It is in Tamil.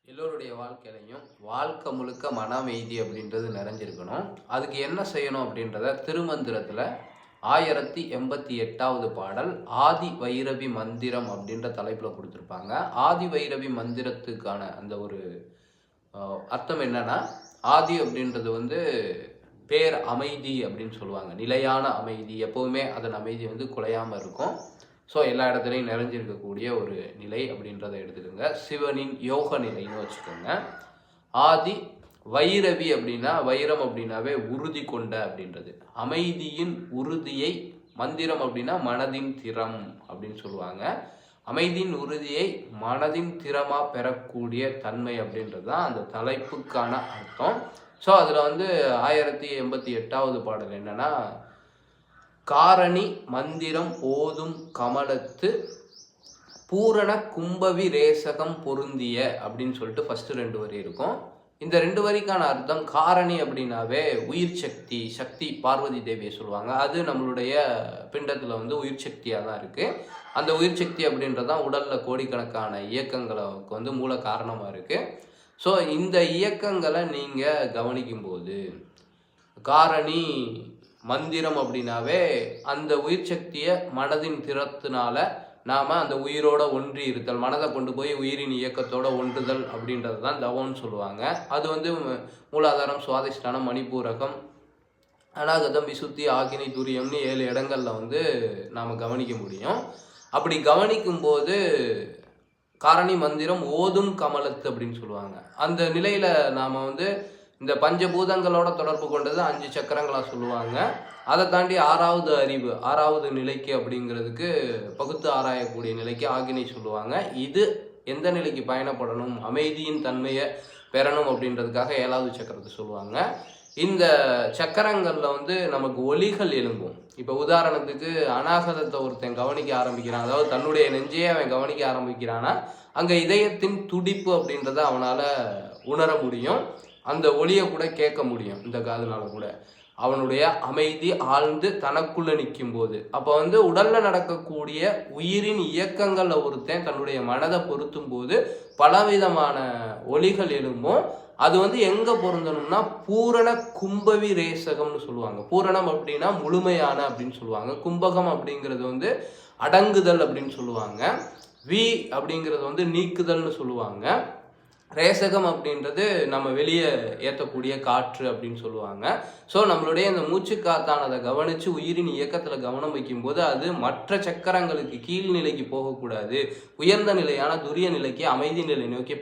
எல்லோருடைய வாழ்க்கையிலையும் வாழ்க்கை முழுக்க மன அமைதி அப்படின்றது நிறைஞ்சிருக்கணும். அதுக்கு என்ன செய்யணும் அப்படின்றத திருமந்திரத்தில் 1088வது பாடல் ஆதி வைரவி மந்திரம் அப்படின்ற தலைப்பில் கொடுத்துருப்பாங்க. ஆதி வைரவி மந்திரத்துக்கான அந்த ஒரு அர்த்தம் என்னன்னா, ஆதி அப்படின்றது பேர் அமைதி அப்படின்னு சொல்லுவாங்க. நிலையான அமைதி, எப்போவுமே அதன் அமைதி குலையாமல் இருக்கும். ஸோ எல்லா இடத்துலையும் நிறைஞ்சிருக்கக்கூடிய ஒரு நிலை அப்படின்றத எடுத்துக்கோங்க. சிவனின் யோக நிலைன்னு வச்சுக்கோங்க. ஆதி வைரவி அப்படின்னா, வைரம் அப்படின்னாவே உறுதி கொண்ட அப்படின்றது. அமைதியின் உறுதியை, மந்திரம் அப்படின்னா மனதின் திறம் அப்படின்னு சொல்லுவாங்க. அமைதியின் உறுதியை மனதின் திறமாக பெறக்கூடிய தன்மை அப்படின்றது தான் அந்த தலைப்புக்கான அர்த்தம். ஸோ அதில் 1088வது பாடல் என்னன்னா, காரணி மந்திரம் ஓதும் கமலத்து பூரண கும்பவி ரேசகம் பொருந்திய அப்படின்னு சொல்லிட்டு ஃபர்ஸ்ட் 2 வரி இருக்கும். இந்த 2 வரிக்கான அர்த்தம், காரணி அப்படின்னாவே உயிர் சக்தி, சக்தி பார்வதி தேவியை சொல்லுவாங்க. அது நம்மளுடைய பிண்டத்தில் உயிர் சக்தியாக தான் இருக்குது. அந்த உயிர் சக்தி அப்படின்றதான் உடலில் கோடிக்கணக்கான இயக்கங்களுக்கு மூல காரணமாக இருக்குது. ஸோ இந்த இயக்கங்களை நீங்கள் கவனிக்கும்போது, காரணி மந்திரம் அப்படின்னாவே அந்த உயிர் சக்தியை மனதின் திறத்தினால நாம் அந்த உயிரோட ஒன்றி இருத்தல், மனதை கொண்டு போய் உயிரின் இயக்கத்தோட ஒன்றுதல் அப்படின்றது தான் தவம்னு சொல்லுவாங்க. அது மூலாதாரம், சுவாதிஷ்டானம், மணிப்பூரகம், அநாகதம், விசுத்தி, ஆகினி, துரியம்னு 7 இடங்களில் நாம் கவனிக்க முடியும். அப்படி கவனிக்கும்போது காரணி மந்திரம் ஓதும் கமலத்து அப்படின்னு சொல்லுவாங்க. அந்த நிலையில் நாம் இந்த பஞ்சபூதங்களோட தொடர்பு கொண்டது 5 சக்கரங்களாக சொல்லுவாங்க. அதை தாண்டி 6வது அறிவு, 6வது நிலைக்கு அப்படிங்கிறதுக்கு பகுத்து ஆராயக்கூடிய நிலைக்கு ஆகினை சொல்லுவாங்க. இது எந்த நிலைக்கு பயணப்படணும், அமைதியின் தன்மையை பெறணும் அப்படின்றதுக்காக 7வது சக்கரத்தை சொல்லுவாங்க. இந்த சக்கரங்களில் நமக்கு ஒலிகள் எழும்பும். இப்போ உதாரணத்துக்கு அநாகதத்தை ஒருத்தன் கவனிக்க ஆரம்பிக்கிறான், அதாவது தன்னுடைய நெஞ்சையே அவன் கவனிக்க ஆரம்பிக்கிறான்னா அங்கே இதயத்தின் துடிப்பு அப்படின்றத அவனால் உணர முடியும். அந்த ஒளியை கூட கேட்க முடியும் இந்த காதுனால கூட. அவனுடைய அமைதி ஆழ்ந்து தனக்குள்ளே நிற்கும் போது, அப்போ உடலில் நடக்கக்கூடிய உயிரின் இயக்கங்களில் ஒருத்தன் தன்னுடைய மனதை பொருத்தும் போது பலவிதமான ஒலிகள் எழும்பும். அது எங்கே பொருந்தணும்னா பூரண கும்பவி ரேசகம்னு சொல்லுவாங்க. பூரணம் அப்படின்னா முழுமையான அப்படின்னு சொல்லுவாங்க. கும்பகம் அப்படிங்கிறது அடங்குதல் அப்படின்னு சொல்லுவாங்க. வி அப்படிங்கிறது நீக்குதல்னு சொல்லுவாங்க. ரேசகம் அப்படின்றது நம்ம வெளியே ஏற்றக்கூடிய காற்று அப்படின்னு சொல்லுவாங்க. ஸோ நம்மளுடைய இந்த மூச்சு காத்தானதை கவனித்து உயிரின் இயக்கத்தில் கவனம் வைக்கும்போது அது மற்ற சக்கரங்களுக்கு கீழ்நிலைக்கு போகக்கூடாது, உயர்ந்த நிலையான துரிய நிலைக்கு, அமைதி நிலை நோக்கி